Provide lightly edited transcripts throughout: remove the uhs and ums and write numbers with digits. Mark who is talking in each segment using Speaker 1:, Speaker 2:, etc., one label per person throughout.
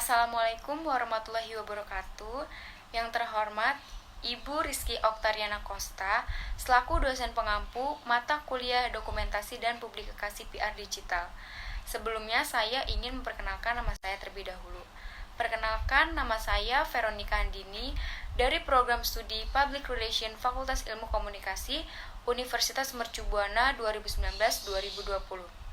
Speaker 1: Assalamualaikum warahmatullahi wabarakatuh. Yang terhormat Ibu Rizky Oktariana Costa, selaku dosen pengampu mata kuliah dokumentasi dan publikasi PR digital. Sebelumnya saya ingin memperkenalkan nama saya terlebih dahulu. Perkenalkan, nama saya Veronica Andini dari program studi Public Relation Fakultas Ilmu Komunikasi Universitas Mercu Buana 2019-2020.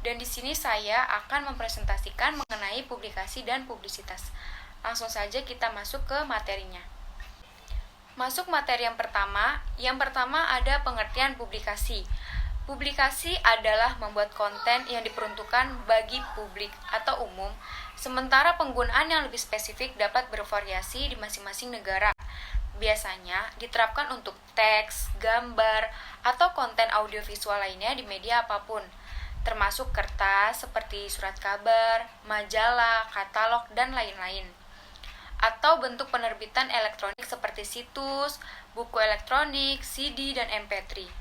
Speaker 1: Dan di sini saya akan mempresentasikan mengenai publikasi dan publisitas. Langsung saja kita masuk ke materinya. Masuk materi yang pertama ada pengertian publikasi. Publikasi adalah membuat konten yang diperuntukkan bagi publik atau umum, sementara penggunaan yang lebih spesifik dapat bervariasi di masing-masing negara. Biasanya diterapkan untuk teks, gambar, atau konten audiovisual lainnya di media apapun, termasuk kertas seperti surat kabar, majalah, katalog, dan lain-lain. Atau bentuk penerbitan elektronik seperti situs, buku elektronik, CD, dan MP3.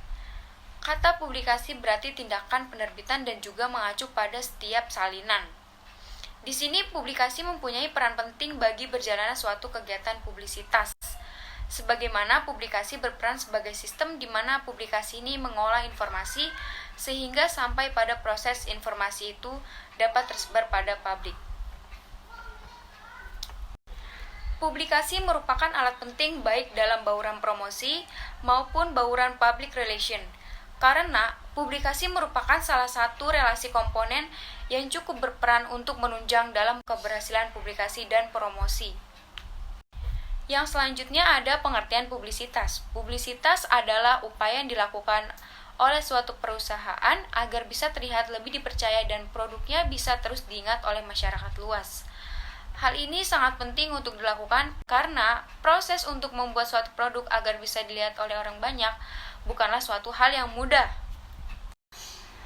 Speaker 1: Kata publikasi berarti tindakan penerbitan dan juga mengacu pada setiap salinan. Di sini publikasi mempunyai peran penting bagi berjalannya suatu kegiatan publisitas. Sebagaimana publikasi berperan sebagai sistem di mana publikasi ini mengolah informasi sehingga sampai pada proses informasi itu dapat tersebar pada publik. Publikasi merupakan alat penting baik dalam bauran promosi maupun bauran public relation, karena publikasi merupakan salah satu relasi komponen yang cukup berperan untuk menunjang dalam keberhasilan publikasi dan promosi. Yang selanjutnya ada pengertian publisitas. Publisitas adalah upaya yang dilakukan oleh suatu perusahaan agar bisa terlihat lebih dipercaya dan produknya bisa terus diingat oleh masyarakat luas. Hal ini sangat penting untuk dilakukan karena proses untuk membuat suatu produk agar bisa dilihat oleh orang banyak bukanlah suatu hal yang mudah.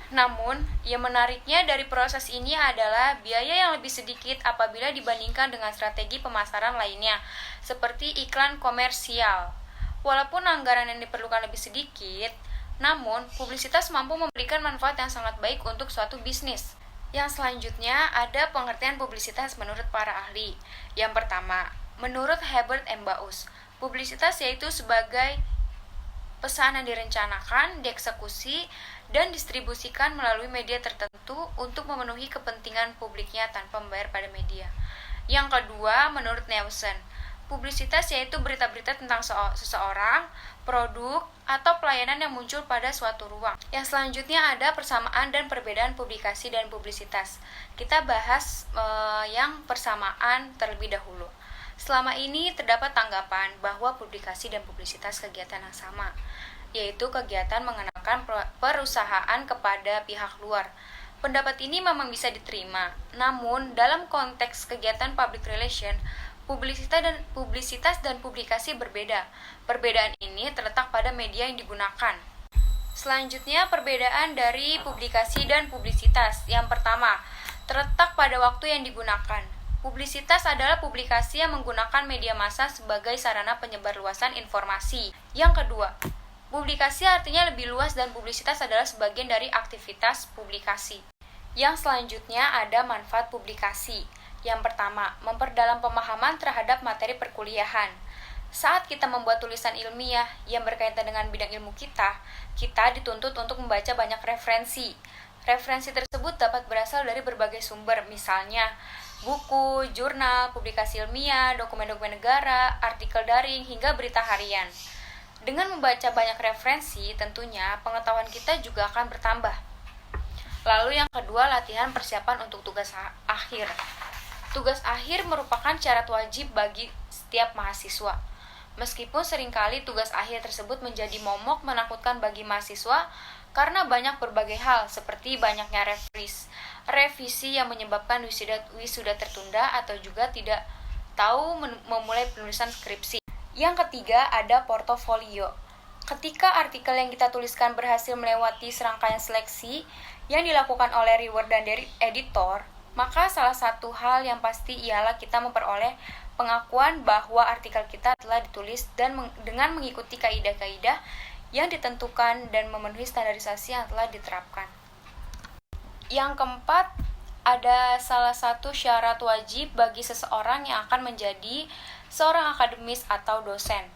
Speaker 1: Namun, yang menariknya dari proses ini adalah biaya yang lebih sedikit apabila dibandingkan dengan strategi pemasaran lainnya, seperti iklan komersial. Walaupun anggaran yang diperlukan lebih sedikit, namun publisitas mampu memberikan manfaat yang sangat baik untuk suatu bisnis. Yang selanjutnya ada pengertian publisitas menurut para ahli. Yang pertama, menurut Herbert M. Baus, publisitas yaitu sebagai pesan yang direncanakan, dieksekusi, dan distribusikan melalui media tertentu untuk memenuhi kepentingan publiknya tanpa membayar pada media. Yang kedua, menurut Nielsen, publisitas yaitu berita-berita tentang seseorang, produk, atau pelayanan yang muncul pada suatu ruang. Yang selanjutnya ada persamaan dan perbedaan publikasi dan publisitas. Kita bahas yang persamaan terlebih dahulu. Selama ini terdapat tanggapan bahwa publikasi dan publisitas kegiatan yang sama, yaitu kegiatan mengenalkan perusahaan kepada pihak luar. Pendapat ini memang bisa diterima, namun dalam konteks kegiatan public relation, publisitas dan publikasi berbeda. Perbedaan ini terletak pada media yang digunakan. Selanjutnya, perbedaan dari publikasi dan publisitas. Yang pertama, terletak pada waktu yang digunakan. Publisitas adalah publikasi yang menggunakan media massa sebagai sarana penyebarluasan informasi. Yang kedua, publikasi artinya lebih luas dan publisitas adalah sebagian dari aktivitas publikasi. Yang selanjutnya ada manfaat publikasi. Yang pertama, memperdalam pemahaman terhadap materi perkuliahan. Saat kita membuat tulisan ilmiah yang berkaitan dengan bidang ilmu kita dituntut untuk membaca banyak referensi. Referensi tersebut dapat berasal dari berbagai sumber, misalnya buku, jurnal, publikasi ilmiah, dokumen-dokumen negara, artikel daring, hingga berita harian. Dengan membaca banyak referensi, tentunya pengetahuan kita juga akan bertambah. Lalu yang kedua, latihan persiapan untuk tugas akhir. Tugas akhir merupakan syarat wajib bagi setiap mahasiswa. Meskipun seringkali tugas akhir tersebut menjadi momok menakutkan bagi mahasiswa karena banyak berbagai hal seperti banyaknya revisi yang menyebabkan wisuda tertunda atau juga tidak tahu memulai penulisan skripsi. Yang ketiga ada portofolio. Ketika artikel yang kita tuliskan berhasil melewati serangkaian seleksi yang dilakukan oleh reviewer dan editor, maka salah satu hal yang pasti ialah kita memperoleh pengakuan bahwa artikel kita telah ditulis dan dengan mengikuti kaidah-kaidah yang ditentukan dan memenuhi standarisasi yang telah diterapkan. Yang keempat ada salah satu syarat wajib bagi seseorang yang akan menjadi seorang akademis atau dosen.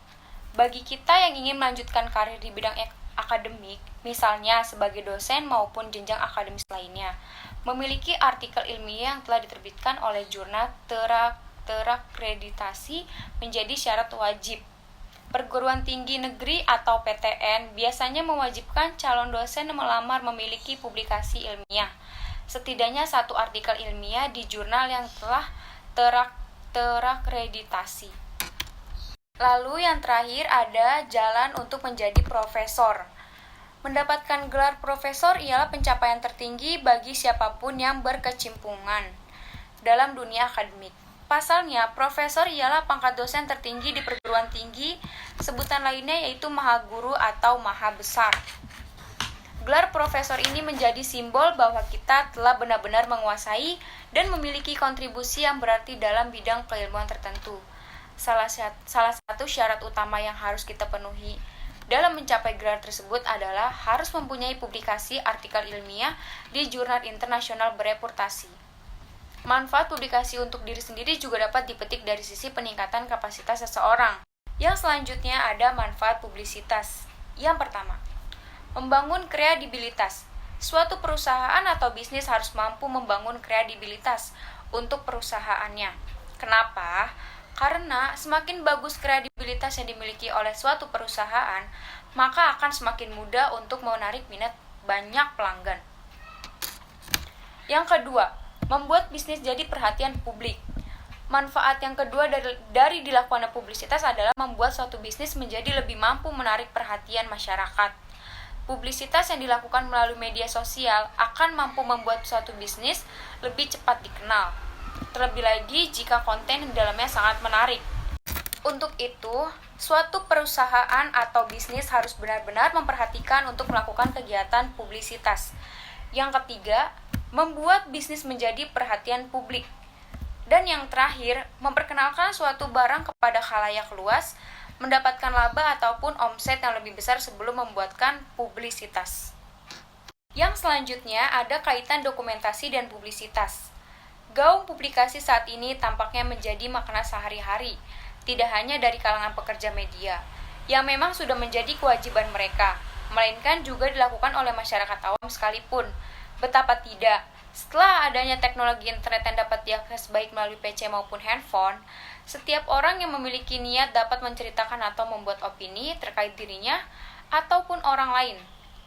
Speaker 1: Bagi kita yang ingin melanjutkan karir di bidang akademik, misalnya sebagai dosen maupun jenjang akademis lainnya, memiliki artikel ilmiah yang telah diterbitkan oleh jurnal terakreditasi menjadi syarat wajib. Perguruan tinggi negeri atau PTN biasanya mewajibkan calon dosen melamar memiliki publikasi ilmiah, setidaknya satu artikel ilmiah di jurnal yang telah terakreditasi. Lalu yang terakhir ada jalan untuk menjadi profesor. Mendapatkan gelar profesor ialah pencapaian tertinggi bagi siapapun yang berkecimpungan dalam dunia akademik. Pasalnya, profesor ialah pangkat dosen tertinggi di perguruan tinggi, sebutan lainnya yaitu maha guru atau maha besar. Gelar profesor ini menjadi simbol bahwa kita telah benar-benar menguasai dan memiliki kontribusi yang berarti dalam bidang keilmuan tertentu. Salah satu syarat utama yang harus kita penuhi dalam mencapai gelar tersebut adalah harus mempunyai publikasi artikel ilmiah di jurnal internasional bereputasi. Manfaat publikasi untuk diri sendiri juga dapat dipetik dari sisi peningkatan kapasitas seseorang. Yang selanjutnya ada manfaat publisitas. Yang pertama, membangun kredibilitas. Suatu perusahaan atau bisnis harus mampu membangun kredibilitas untuk perusahaannya. Kenapa? Karena semakin bagus kredibilitas yang dimiliki oleh suatu perusahaan, maka akan semakin mudah untuk menarik minat banyak pelanggan. Yang kedua, membuat bisnis jadi perhatian publik. Manfaat yang kedua dari dilakukannya publisitas adalah membuat suatu bisnis menjadi lebih mampu menarik perhatian masyarakat. Publisitas yang dilakukan melalui media sosial akan mampu membuat suatu bisnis lebih cepat dikenal. Terlebih lagi jika konten di dalamnya sangat menarik. Untuk itu, suatu perusahaan atau bisnis harus benar-benar memperhatikan untuk melakukan kegiatan publisitas. Yang ketiga, membuat bisnis menjadi perhatian publik. Dan yang terakhir, memperkenalkan suatu barang kepada khalayak luas, mendapatkan laba ataupun omset yang lebih besar sebelum membuatkan publisitas. Yang selanjutnya ada kaitan dokumentasi dan publisitas. Gaung publikasi saat ini tampaknya menjadi makna sehari-hari, tidak hanya dari kalangan pekerja media, yang memang sudah menjadi kewajiban mereka, melainkan juga dilakukan oleh masyarakat awam sekalipun. Betapa tidak, setelah adanya teknologi internet yang dapat diakses baik melalui PC maupun handphone, setiap orang yang memiliki niat dapat menceritakan atau membuat opini terkait dirinya ataupun orang lain.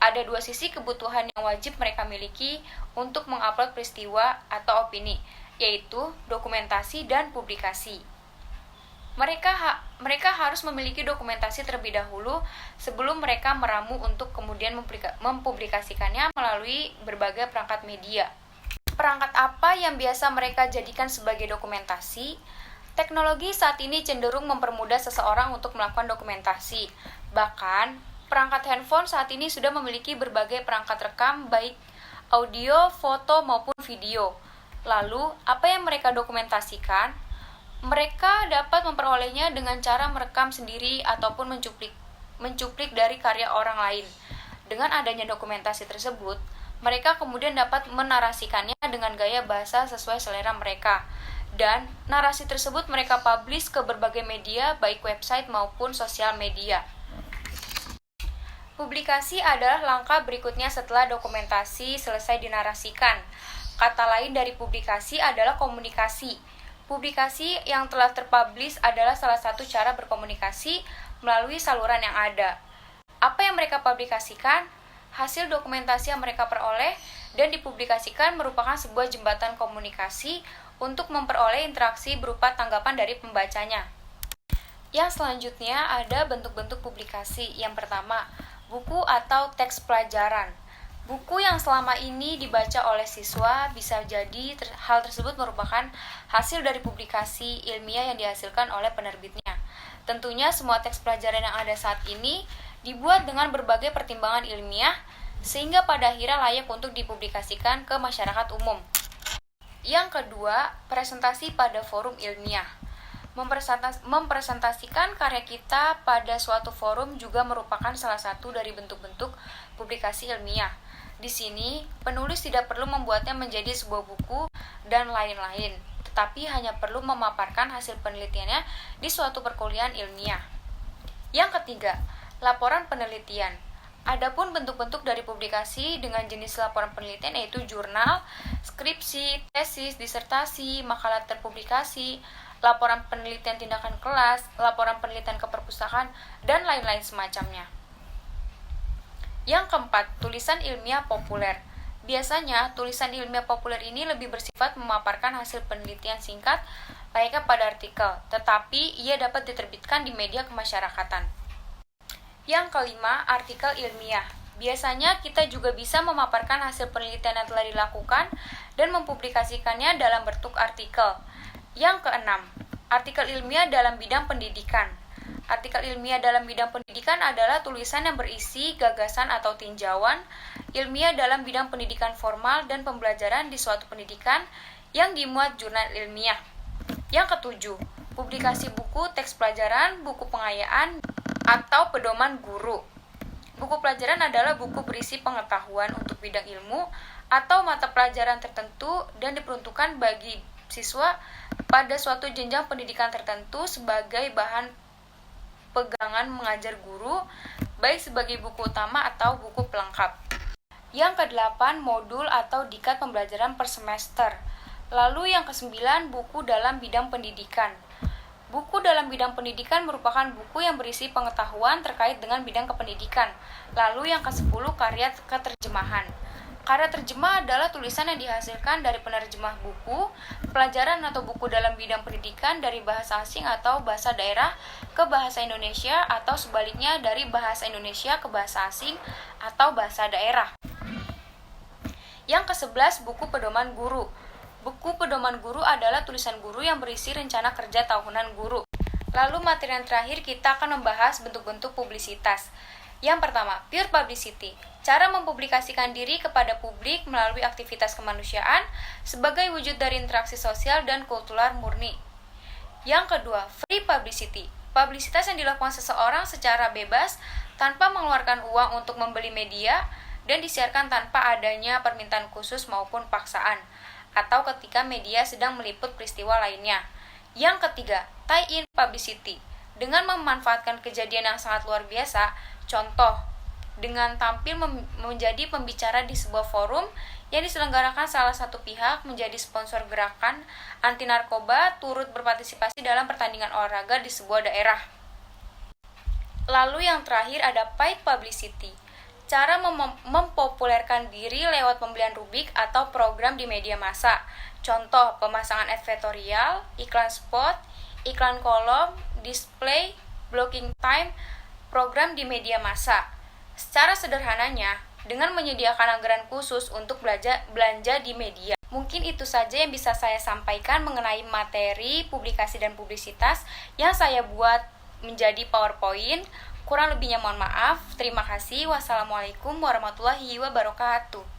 Speaker 1: Ada dua sisi kebutuhan yang wajib mereka miliki untuk mengupload peristiwa atau opini, yaitu dokumentasi dan publikasi. Mereka harus memiliki dokumentasi terlebih dahulu sebelum mereka meramu untuk kemudian mempublikasikannya melalui berbagai perangkat media. Perangkat apa yang biasa mereka jadikan sebagai dokumentasi? Teknologi saat ini cenderung mempermudah seseorang untuk melakukan dokumentasi. Bahkan, perangkat handphone saat ini sudah memiliki berbagai perangkat rekam baik audio, foto, maupun video. Lalu, apa yang mereka dokumentasikan? Mereka dapat memperolehnya dengan cara merekam sendiri ataupun mencuplik dari karya orang lain. Dengan adanya dokumentasi tersebut, mereka kemudian dapat menarasikannya dengan gaya bahasa sesuai selera mereka. Dan narasi tersebut mereka publish ke berbagai media, baik website maupun sosial media. Publikasi adalah langkah berikutnya setelah dokumentasi selesai dinarasikan. Kata lain dari publikasi adalah komunikasi. Publikasi yang telah terpublish adalah salah satu cara berkomunikasi melalui saluran yang ada. Apa yang mereka publikasikan? Hasil dokumentasi yang mereka peroleh dan dipublikasikan merupakan sebuah jembatan komunikasi untuk memperoleh interaksi berupa tanggapan dari pembacanya. Yang selanjutnya ada bentuk-bentuk publikasi. Yang pertama, buku atau teks pelajaran. Buku yang selama ini dibaca oleh siswa bisa jadi hal tersebut merupakan hasil dari publikasi ilmiah yang dihasilkan oleh penerbitnya. Tentunya semua teks pelajaran yang ada saat ini dibuat dengan berbagai pertimbangan ilmiah sehingga pada akhirnya layak untuk dipublikasikan ke masyarakat umum. Yang kedua, presentasi pada forum ilmiah. Mempresentasikan karya kita pada suatu forum juga merupakan salah satu dari bentuk-bentuk publikasi ilmiah. Di sini, penulis tidak perlu membuatnya menjadi sebuah buku dan lain-lain, tetapi hanya perlu memaparkan hasil penelitiannya di suatu perkuliahan ilmiah. Yang ketiga, laporan penelitian. Adapun bentuk-bentuk dari publikasi dengan jenis laporan penelitian yaitu jurnal, skripsi, tesis, disertasi, makalah terpublikasi, laporan penelitian tindakan kelas, laporan penelitian ke perpustakaan, dan lain-lain semacamnya. Yang keempat, tulisan ilmiah populer. Biasanya, tulisan ilmiah populer ini lebih bersifat memaparkan hasil penelitian singkat layaknya pada artikel, tetapi ia dapat diterbitkan di media kemasyarakatan. Yang kelima, artikel ilmiah. Biasanya kita juga bisa memaparkan hasil penelitian yang telah dilakukan dan mempublikasikannya dalam bentuk artikel. Yang keenam, artikel ilmiah dalam bidang pendidikan. Artikel ilmiah dalam bidang pendidikan adalah tulisan yang berisi gagasan atau tinjauan ilmiah dalam bidang pendidikan formal dan pembelajaran di suatu pendidikan yang dimuat jurnal ilmiah. Yang ketujuh, publikasi buku teks pelajaran, buku pengayaan, atau pedoman guru. Buku pelajaran adalah buku berisi pengetahuan untuk bidang ilmu atau mata pelajaran tertentu dan diperuntukkan bagi siswa pada suatu jenjang pendidikan tertentu sebagai bahan pegangan mengajar guru, baik sebagai buku utama atau buku pelengkap. Yang kedelapan, modul atau dikat pembelajaran per semester. Lalu yang kesembilan, buku dalam bidang pendidikan. Buku dalam bidang pendidikan merupakan buku yang berisi pengetahuan terkait dengan bidang kependidikan. Lalu yang ke-10, karya keterjemahan. Karya terjemah adalah tulisan yang dihasilkan dari penerjemah buku, pelajaran atau buku dalam bidang pendidikan dari bahasa asing atau bahasa daerah ke bahasa Indonesia atau sebaliknya dari bahasa Indonesia ke bahasa asing atau bahasa daerah. Yang ke-11, buku pedoman guru. Buku pedoman guru adalah tulisan guru yang berisi rencana kerja tahunan guru. Lalu materi yang terakhir kita akan membahas bentuk-bentuk publisitas. Yang pertama, pure publicity. Cara mempublikasikan diri kepada publik melalui aktivitas kemanusiaan sebagai wujud dari interaksi sosial dan kultural murni. Yang kedua, free publicity. Publisitas yang dilakukan seseorang secara bebas tanpa mengeluarkan uang untuk membeli media dan disiarkan tanpa adanya permintaan khusus maupun paksaan, atau ketika media sedang meliput peristiwa lainnya. Yang ketiga, tie-in publicity. Dengan memanfaatkan kejadian yang sangat luar biasa, contoh, dengan tampil menjadi pembicara di sebuah forum yang diselenggarakan salah satu pihak menjadi sponsor gerakan anti narkoba turut berpartisipasi dalam pertandingan olahraga di sebuah daerah. Lalu yang terakhir ada paid publicity. Cara mempopulerkan diri lewat pembelian rubik atau program di media massa. Contoh, pemasangan advertorial, iklan spot, iklan kolom, display, blocking time, program di media massa. Secara sederhananya, dengan menyediakan anggaran khusus untuk belanja di media. Mungkin itu saja yang bisa saya sampaikan mengenai materi, publikasi, dan publisitas yang saya buat menjadi PowerPoint. Kurang lebihnya mohon maaf. Terima kasih. Wassalamualaikum warahmatullahi wabarakatuh.